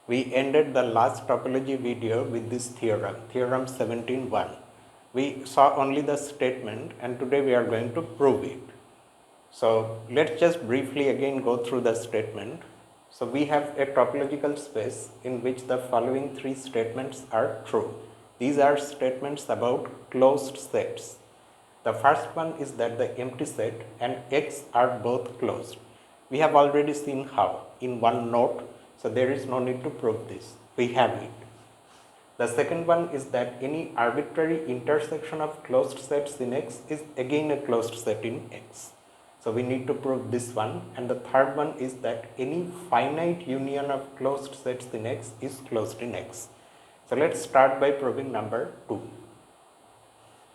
We ended the last topology video with this theorem, theorem 17.1. We saw only the statement and today we are going to prove it. So let's just briefly again go through the statement. So we have a topological space in which the following three statements are true. These are statements about closed sets. The first one is that the empty set and X are both closed. We have already seen how in one note, so there is no need to prove this. We have it. The second one is that any arbitrary intersection of closed sets in X is again a closed set in X. So we need to prove this one. And the third one is that any finite union of closed sets in X is closed in X. So let's start by proving number 2.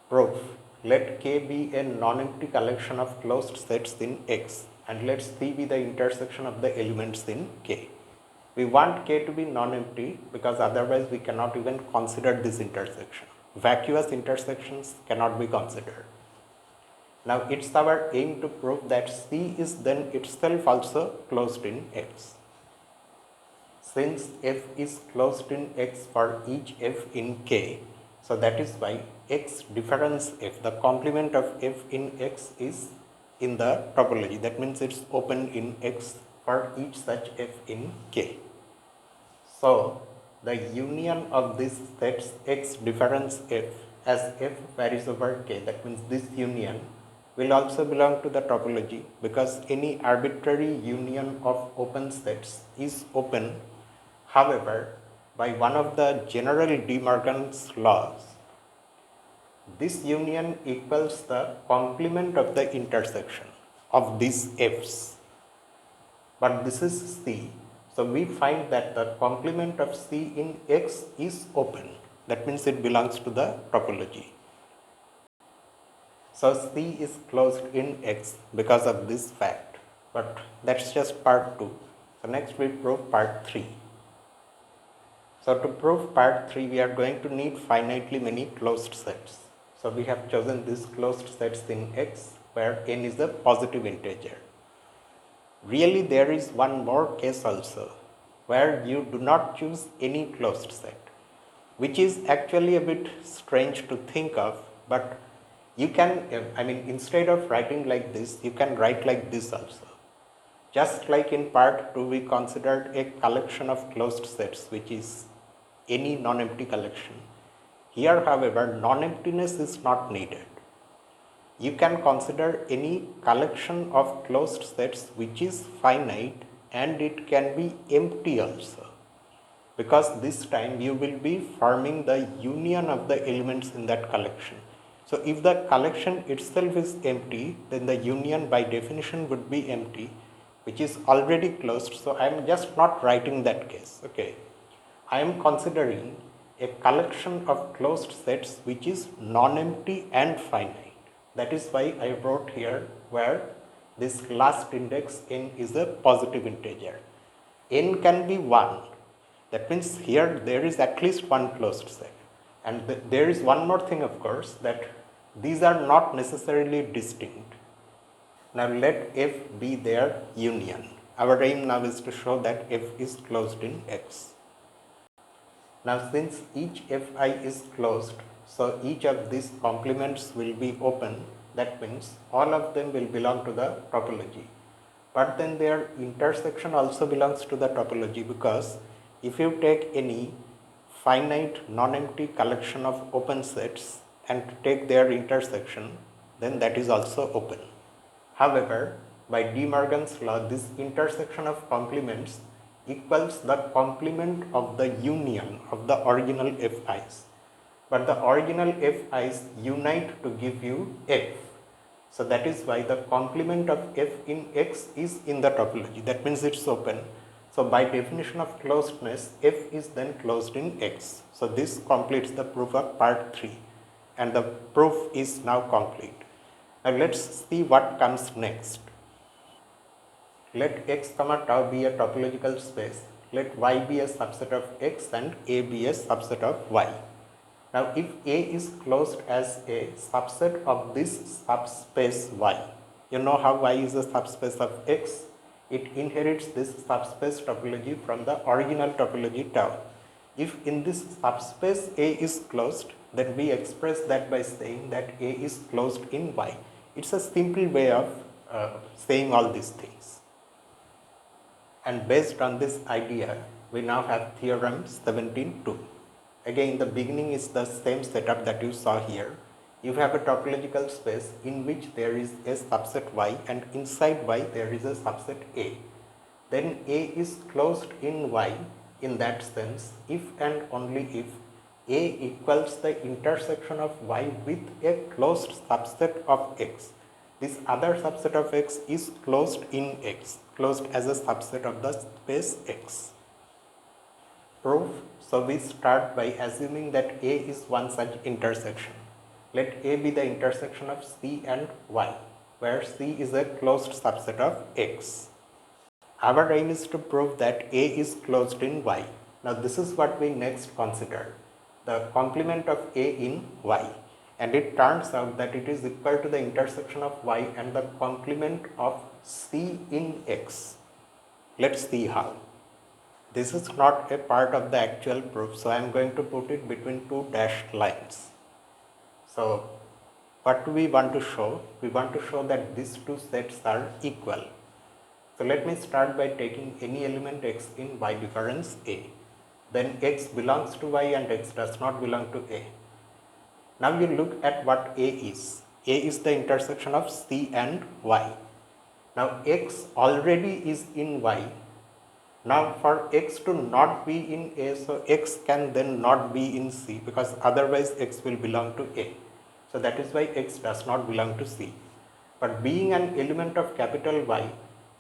Proof. Let K be a non-empty collection of closed sets in X and let C be the intersection of the elements in K. We want K to be non-empty because otherwise we cannot even consider this intersection. Vacuous intersections cannot be considered. Now it's our aim to prove that C is then itself also closed in X. Since F is closed in X for each F in K, so that is why X difference F, the complement of F in X is in the topology. That means it's open in X for each such F in K. So the union of these sets X difference F as F varies over K, that means this union will also belong to the topology because any arbitrary union of open sets is open. However, by one of the general De Morgan's laws, this union equals the complement of the intersection of these F's. But this is C. So we find that the complement of C in X is open. That means it belongs to the topology. So C is closed in X because of this fact. But that's just part 2. So next we prove part 3. So to prove part 3, we are going to need finitely many closed sets. So we have chosen these closed sets in X where n is a positive integer. Really there is one more case also where you do not choose any closed set, which is actually a bit strange to think of, but you can, instead of writing like this, you can write like this also. Just like in part 2, we considered a collection of closed sets, which is any non-empty collection. Here, however, non-emptiness is not needed. You can consider any collection of closed sets which is finite and it can be empty also. Because this time you will be forming the union of the elements in that collection. So if the collection itself is empty, then the union by definition would be empty, which is already closed. So I am just not writing that case. Okay. I am considering a collection of closed sets which is non-empty and finite. That is why I wrote here where this last index n is a positive integer. N can be 1. That means here there is at least one closed set. And there is one more thing, of course, that these are not necessarily distinct. Now let F be their union. Our aim now is to show that F is closed in X. Now since each Fi is closed, so each of these complements will be open. That means all of them will belong to the topology. But then their intersection also belongs to the topology, because if you take any finite non-empty collection of open sets and take their intersection, then that is also open. However, by De Morgan's law, this intersection of complements equals the complement of the union of the original Fi's. But the original Fi's unite to give you F. So that is why the complement of F in X is in the topology. That means it's open. So by definition of closedness, F is then closed in X. So this completes the proof of part 3. And the proof is now complete. Now let's see what comes next. Let X comma tau be a topological space. Let Y be a subset of X and A be a subset of Y. Now if A is closed as a subset of this subspace Y, you know how Y is a subspace of X? it inherits this subspace topology from the original topology tau. If in this subspace A is closed, then we express that by saying that A is closed in Y. It's a simple way of saying all these things. And based on this idea, we now have theorem 17.2. Again, the beginning is the same setup that you saw here. You have a topological space in which there is a subset Y, and inside Y there is a subset A. Then A is closed in Y in that sense if and only if A equals the intersection of Y with a closed subset of X. This other subset of X is closed in X, closed as a subset of the space X. Proof. So we start by assuming that A is one such intersection. Let A be the intersection of C and Y, where C is a closed subset of X. Our aim is to prove that A is closed in Y. Now this is what we next consider, the complement of A in Y. And it turns out that it is equal to the intersection of Y and the complement of C in X. Let's see how. This is not a part of the actual proof, so I am going to put it between two dashed lines. So what do we want to show? We want to show that these two sets are equal. So let me start by taking any element X in Y difference A. Then X belongs to Y and X does not belong to A. Now you look at what A is. A is the intersection of C and Y. Now X already is in Y. Now for X to not be in A, so X can then not be in C, because otherwise X will belong to A. So that is why X does not belong to C. But being an element of capital Y,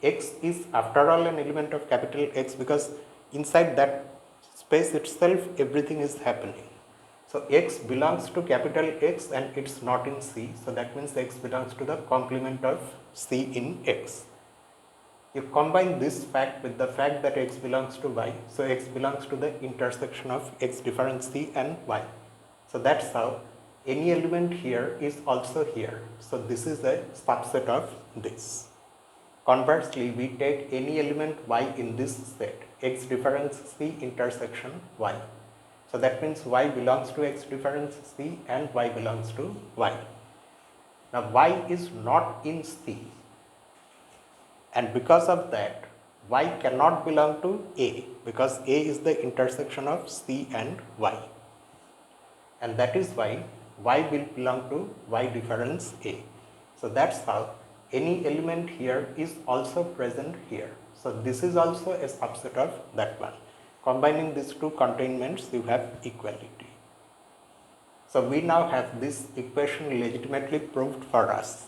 X is after all an element of capital X, because inside that space itself everything is happening. So X belongs to capital X and it's not in C, so that means X belongs to the complement of C in X. You combine this fact with the fact that X belongs to Y, so X belongs to the intersection of X difference C and Y. So that's how any element here is also here. So this is a subset of this. Conversely, we take any element Y in this set, X difference C intersection Y. So that means Y belongs to X difference C and Y belongs to Y. Now Y is not in C, and because of that Y cannot belong to A, because A is the intersection of C and Y. And that is why Y will belong to Y difference A. So that's how any element here is also present here. So this is also a subset of that one. Combining these two containments, you have equality. So we now have this equation legitimately proved for us.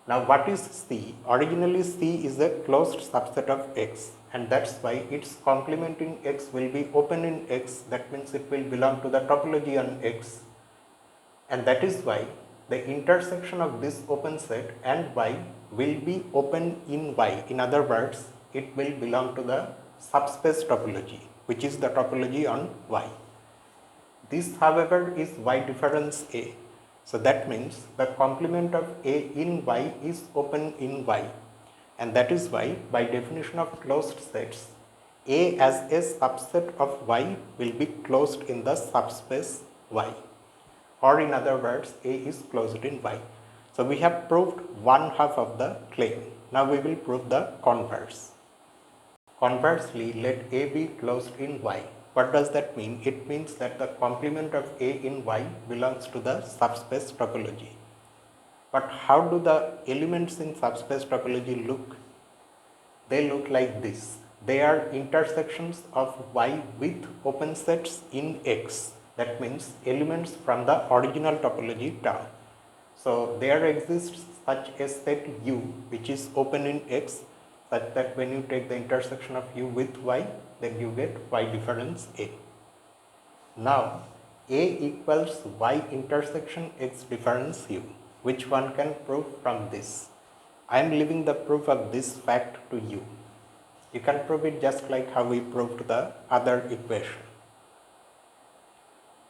Now what is C? Originally C is a closed subset of X, and that's why its complement in X will be open in X. That means it will belong to the topology on X. And that is why the intersection of this open set and Y will be open in Y. In other words, it will belong to the subspace topology, which is the topology on Y. This, however, is Y difference A. So that means the complement of A in Y is open in Y. And that is why, by definition of closed sets, A as a subset of Y will be closed in the subspace Y. Or in other words, A is closed in Y. So we have proved one half of the claim. Now we will prove the converse. Conversely, let A be closed in Y. What does that mean? It means that the complement of A in Y belongs to the subspace topology. But how do the elements in subspace topology look? They look like this. They are intersections of Y with open sets in X. That means elements from the original topology tau. So there exists such a set U which is open in X, such that when you take the intersection of U with Y, then you get Y difference A. Now A equals Y intersection X difference U. Which one can prove from this? I am leaving the proof of this fact to you. You can prove it just like how we proved the other equation.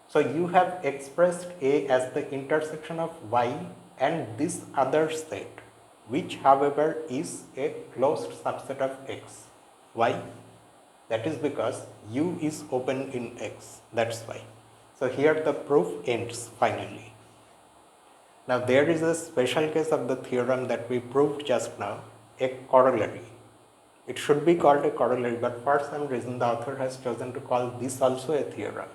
So you have expressed A as the intersection of Y and this other set. which however is a closed subset of X. Why? That is because U is open in X, that's why. So here the proof ends finally. Now there is a special case of the theorem that we proved just now, a corollary. It should be called a corollary, but for some reason the author has chosen to call this also a theorem.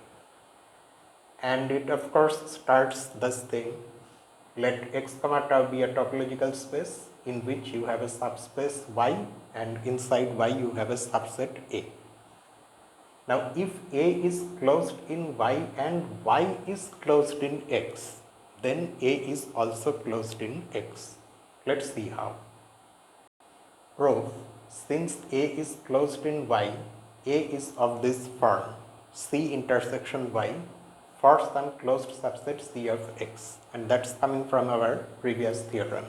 And it of course starts thus saying, let X comma tau be a topological space in which you have a subspace Y and inside Y you have a subset A. Now if A is closed in Y and Y is closed in X, then A is also closed in X. Let's see how. Proof: since A is closed in Y, A is of this form C intersection Y for some closed subset C of X, and that's coming from our previous theorem.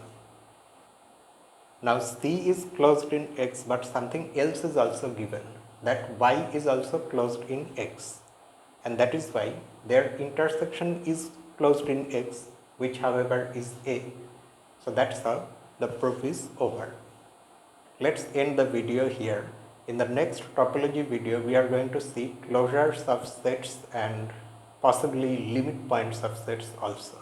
Now C is closed in X, but something else is also given, that Y is also closed in X, and that is why their intersection is closed in X, which however is A. So that's how the proof is over. Let's end the video here. In the next topology video, we are going to see closures of sets and possibly limit points of sets also.